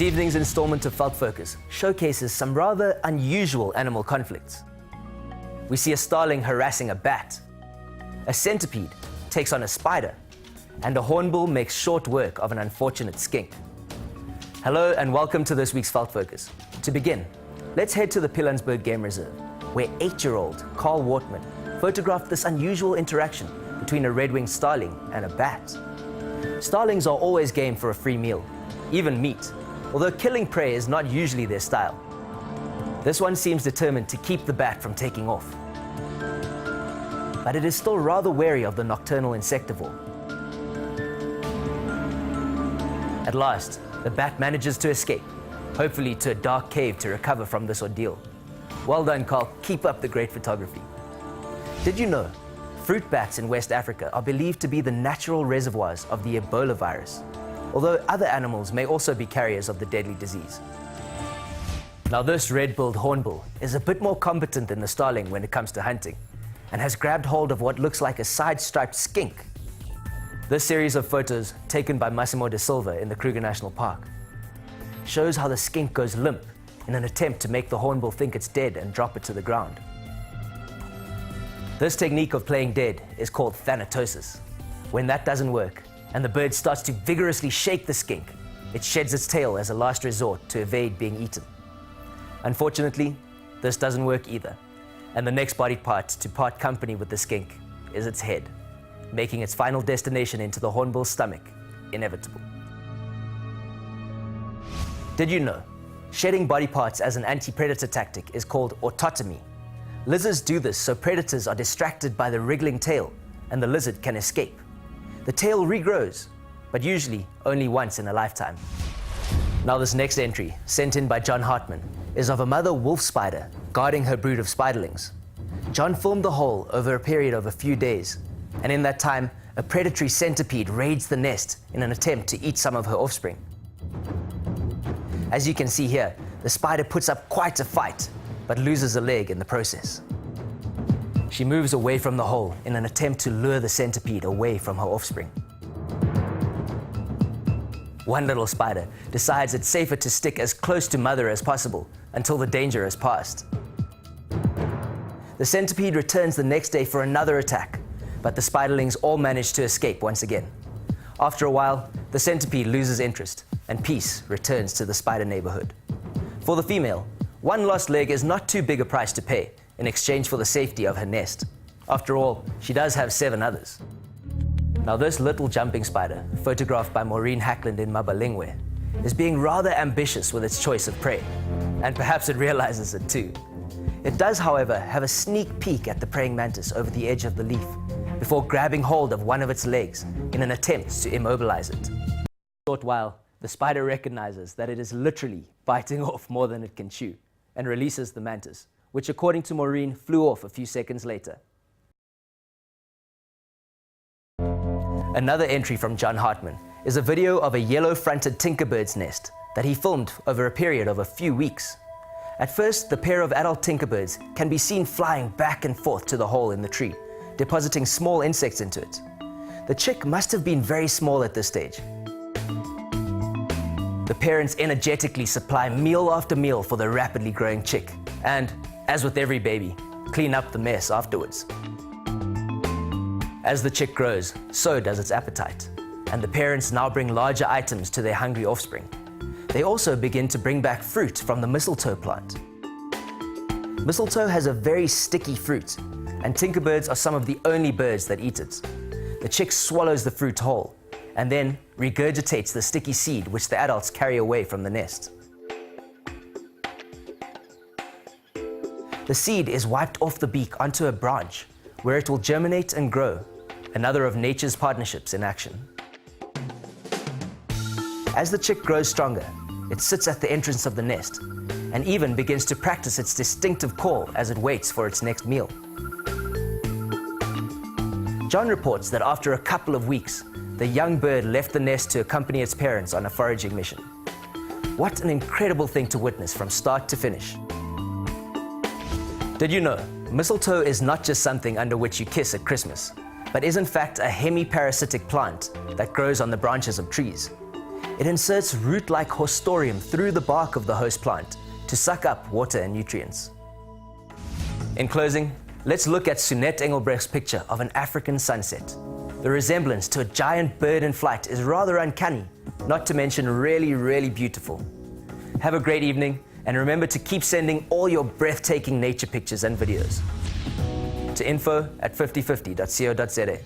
This evening's installment of Veld Focus showcases some rather unusual animal conflicts. We see a starling harassing a bat, a centipede takes on a spider, and a hornball makes short work of an unfortunate skink. Hello and welcome to this week's Veld Focus. To begin, let's head to the Pilanesberg Game Reserve, where 8-year-old Carl Wortman photographed this unusual interaction between a red-winged starling and a bat. Starlings are always game for a free meal, even meat, although killing prey is not usually their style. This one seems determined to keep the bat from taking off. But it is still rather wary of the nocturnal insectivore. At last, the bat manages to escape, hopefully to a dark cave to recover from this ordeal. Well done, Carl. Keep up the great photography. Did you know fruit bats in West Africa are believed to be the natural reservoirs of the Ebola virus, although other animals may also be carriers of the deadly disease? Now this red-billed hornbill is a bit more competent than the starling when it comes to hunting, and has grabbed hold of what looks like a side-striped skink. This series of photos, taken by Massimo da Silva in the Kruger National Park, shows how the skink goes limp in an attempt to make the hornbill think it's dead and drop it to the ground. This technique of playing dead is called thanatosis. When that doesn't work, and the bird starts to vigorously shake the skink, it sheds its tail as a last resort to evade being eaten. Unfortunately, this doesn't work either, and the next body part to part company with the skink is its head, making its final destination into the hornbill's stomach inevitable. Did you know shedding body parts as an anti-predator tactic is called autotomy? Lizards do this so predators are distracted by the wriggling tail and the lizard can escape. The tail regrows, but usually only once in a lifetime. Now this next entry, sent in by John Hartman, is of a mother wolf spider guarding her brood of spiderlings. John filmed the whole over a period of a few days, and in that time, a predatory centipede raids the nest in an attempt to eat some of her offspring. As you can see here, the spider puts up quite a fight, but loses a leg in the process. She moves away from the hole in an attempt to lure the centipede away from her offspring. One little spider decides it's safer to stick as close to mother as possible until the danger has passed. The centipede returns the next day for another attack, but the spiderlings all manage to escape once again. After a while, the centipede loses interest and peace returns to the spider neighborhood. For the female, one lost leg is not too big a price to pay in exchange for the safety of her nest. After all, she does have 7 others. Now this little jumping spider, photographed by Maureen Hackland in Mabalingwe, is being rather ambitious with its choice of prey, and perhaps it realizes it too. It does, however, have a sneak peek at the praying mantis over the edge of the leaf, before grabbing hold of one of its legs in an attempt to immobilize it. In a short while, the spider recognizes that it is literally biting off more than it can chew, and releases the mantis, which according to Maureen flew off a few seconds later. Another entry from John Hartman is a video of a yellow-fronted tinkerbird's nest that he filmed over a period of a few weeks. At first, the pair of adult tinkerbirds can be seen flying back and forth to the hole in the tree, depositing small insects into it. The chick must have been very small at this stage. The parents energetically supply meal after meal for the rapidly growing chick, and, as with every baby, clean up the mess afterwards. As the chick grows, so does its appetite, and the parents now bring larger items to their hungry offspring. They also begin to bring back fruit from the mistletoe plant. Mistletoe has a very sticky fruit, and tinkerbirds are some of the only birds that eat it. The chick swallows the fruit whole, and then regurgitates the sticky seed which the adults carry away from the nest. The seed is wiped off the beak onto a branch, where it will germinate and grow, another of nature's partnerships in action. As the chick grows stronger, it sits at the entrance of the nest, and even begins to practice its distinctive call as it waits for its next meal. John reports that after a couple of weeks, the young bird left the nest to accompany its parents on a foraging mission. What an incredible thing to witness from start to finish. Did you know, mistletoe is not just something under which you kiss at Christmas, but is in fact a hemiparasitic plant that grows on the branches of trees. It inserts root-like haustorium through the bark of the host plant to suck up water and nutrients. In closing, let's look at Sunette Engelbrecht's picture of an African sunset. The resemblance to a giant bird in flight is rather uncanny, not to mention really, really beautiful. Have a great evening, and remember to keep sending all your breathtaking nature pictures and videos to info@5050.co.za.